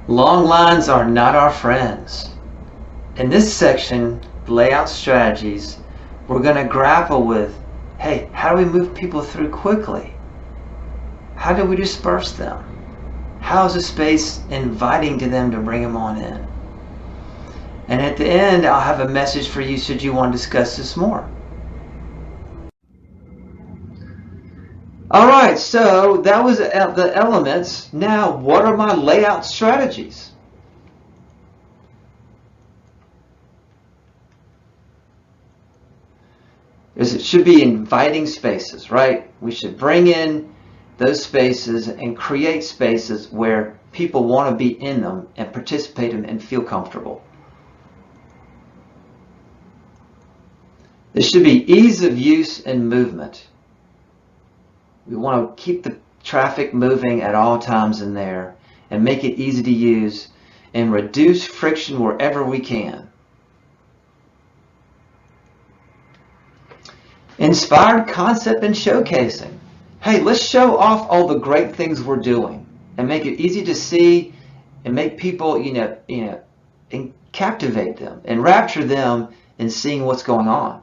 Long lines are not our friends. In this section, layout strategies, we're going to grapple with, hey, how do we move people through quickly? How do we disperse them? How is a space inviting to them to bring them on in? And at the end, I'll have a message for you should you want to discuss this more. All right, so that was the elements. Now, what are my layout strategies? It should be inviting spaces, right? We should bring in those spaces and create spaces where people want to be in them and participate in and feel comfortable. There should be ease of use and movement. We want to keep the traffic moving at all times in there and make it easy to use and reduce friction wherever we can. Inspired concept and showcasing. Hey, let's show off all the great things we're doing and make it easy to see and make people, and captivate them and rapture them in seeing what's going on.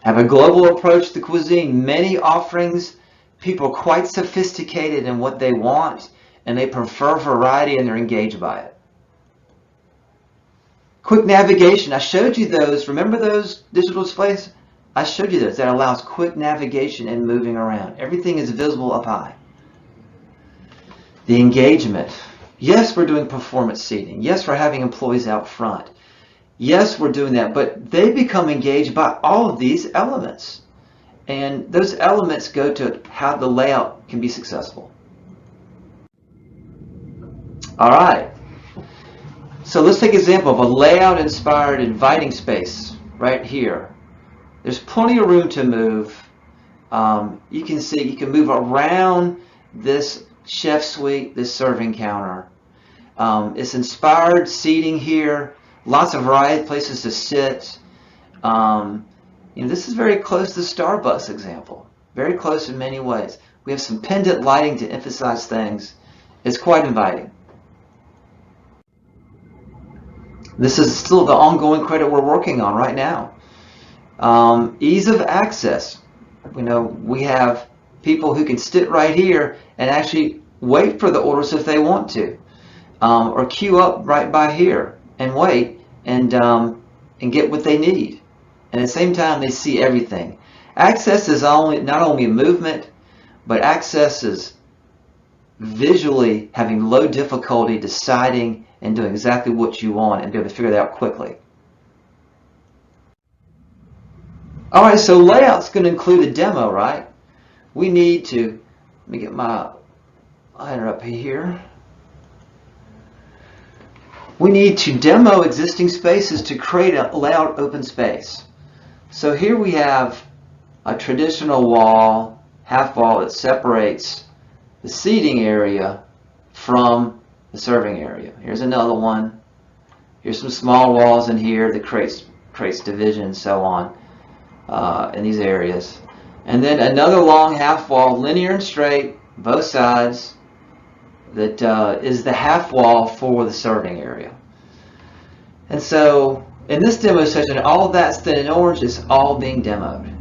Have a global approach to cuisine. Many offerings, people are quite sophisticated in what they want and they prefer variety and they're engaged by it. Quick navigation. I showed you those. Remember those digital displays? I showed you those. That allows quick navigation and moving around. Everything is visible up high. The engagement. Yes, we're doing performance seating. Yes, we're having employees out front. Yes, we're doing that, but they become engaged by all of these elements. And those elements go to how the layout can be successful. All right. So let's take an example of a layout-inspired inviting space right here. There's plenty of room to move. You can see you can move around this chef suite, this serving counter. It's inspired seating here. Lots of variety, places to sit. This is very close to the Starbucks example. Very close in many ways. We have some pendant lighting to emphasize things. It's quite inviting. This is still the ongoing credit we're working on right now. Ease of access. We have people who can sit right here and actually wait for the orders if they want to, or queue up right by here and wait and get what they need. And at the same time, they see everything. Access is not only movement, but access is visually having low difficulty deciding and doing exactly what you want and be able to figure that out quickly. All right, so layout's going to include a demo, right? We need to, let me get my liner up here. We need to demo existing spaces to create a layout open space. So here we have a traditional wall, half wall that separates the seating area from the serving area. Here's another one. Here's some small walls in here that creates division and so on in these areas. And then another long half wall, linear and straight, both sides, that is the half wall for the serving area. And so in this demo session, all of that's in orange is all being demoed.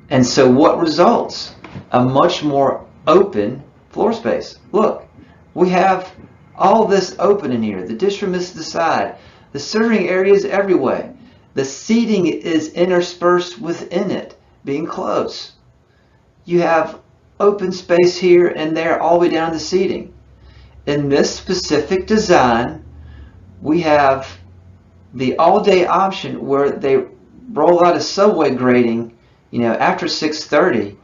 And so what results? A much more open floor space. Look, we have all this open in here. The dish room is to the side. The serving area is everywhere. The seating is interspersed within it, being close. You have open space here and there all the way down to seating. In this specific design, we have the all-day option where they roll out a subway grating after 6:30,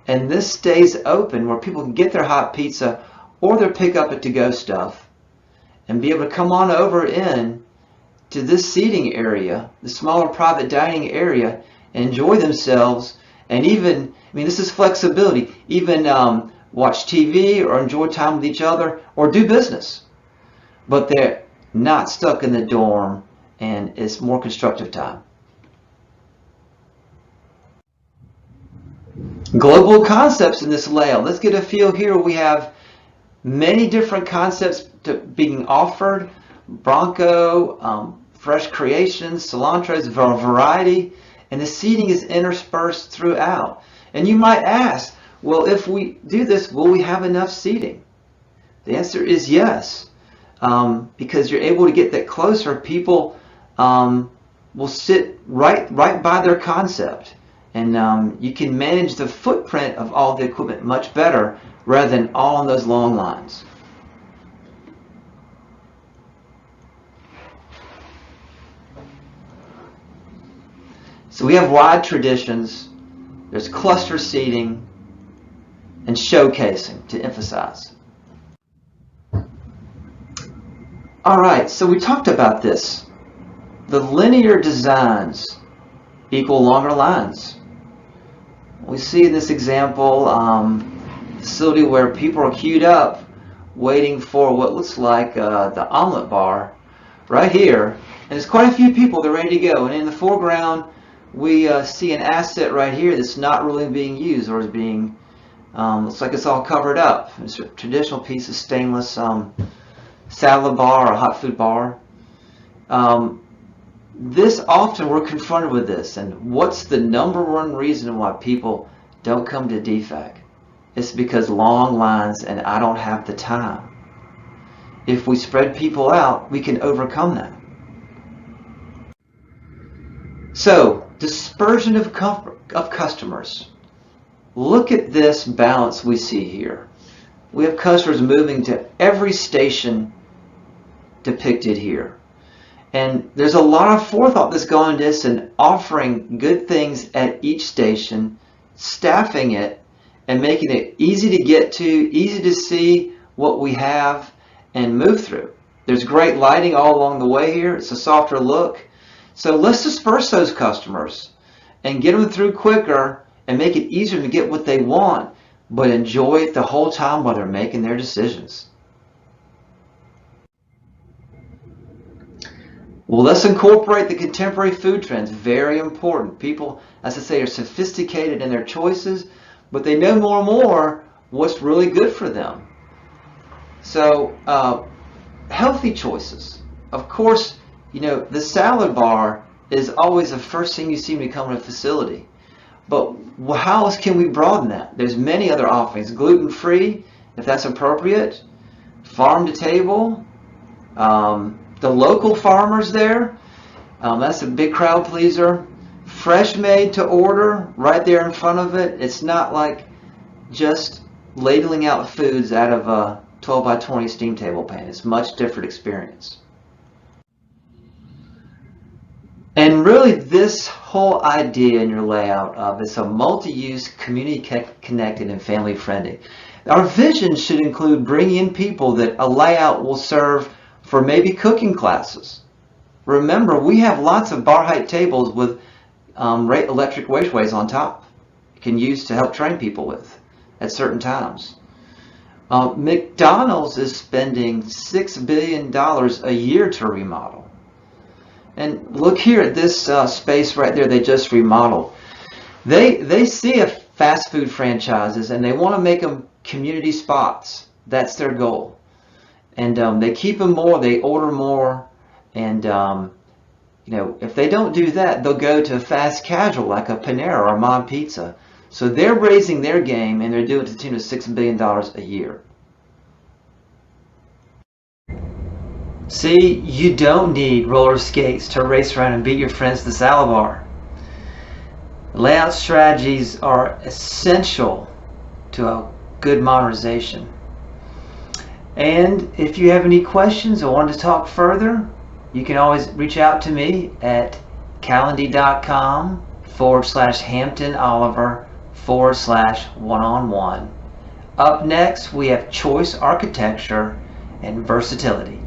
and this stays open where people can get their hot pizza or their pick up it to go stuff and be able to come on over in to this seating area, the smaller private dining area, and enjoy themselves. And even, this is flexibility, even watch TV or enjoy time with each other or do business. But they're not stuck in the dorm and it's more constructive time. Global concepts in this layout. Let's get a feel here. We have many different concepts being offered. Bronco, fresh creations, cilantro, variety, and the seating is interspersed throughout. And you might ask, well, if we do this, will we have enough seating? The answer is yes, because you're able to get that closer. People will sit right by their concept, and you can manage the footprint of all the equipment much better rather than all on those long lines. So we have wide traditions, there's cluster seating, and showcasing to emphasize. All right, so we talked about this. The linear designs equal longer lines. We see in this example facility where people are queued up waiting for what looks like the omelet bar right here, and there's quite a few people. They're ready to go, and in the foreground we see an asset right here that's not really being used, or is being looks like it's all covered up. It's a traditional piece of stainless salad bar or hot food bar. This often we're confronted with this, and what's the number one reason why people don't come to DFAC? It's because long lines and I don't have the time. If we spread people out, we can overcome that. So, dispersion of customers. Look at this balance we see here. We have customers moving to every station depicted here. And there's a lot of forethought that's gone into this and offering good things at each station, staffing it, and making it easy to get to, easy to see what we have and move through. There's great lighting all along the way here. It's a softer look. So let's disperse those customers and get them through quicker and make it easier to get what they want, but enjoy it the whole time while they're making their decisions. Well, let's incorporate the contemporary food trends. Very important. People, as I say, are sophisticated in their choices, but they know more and more what's really good for them. So, healthy choices. Of course, you know, the salad bar is always the first thing you see when you come to a facility. But how else can we broaden that? There's many other offerings. Gluten-free, if that's appropriate. Farm to table. The local farmers there, that's a big crowd pleaser. Fresh made to order, right there in front of it. It's not like just ladling out foods out of a 12 by 20 steam table pan. It's a much different experience. And really this whole idea in your layout of it's a multi-use, community connected, and family friendly. Our vision should include bringing in people that a layout will serve for maybe cooking classes. Remember, we have lots of bar height tables with electric wasteways on top. You can use to help train people with at certain times. McDonald's is spending $6 billion a year to remodel. And look here at this space right there they just remodeled. They see fast food franchises and they want to make them community spots. That's their goal. And they keep them more, they order more, and you know, if they don't do that, they'll go to fast casual like a Panera or Mom Pizza. So they're raising their game, and they're doing it to the tune of $6 billion a year. See, you don't need roller skates to race around and beat your friends at the salad bar. Layout strategies are essential to a good modernization. And if you have any questions or want to talk further, you can always reach out to me at calendly.com/HamptonOliver/one-on-one. Up next, we have choice architecture and versatility.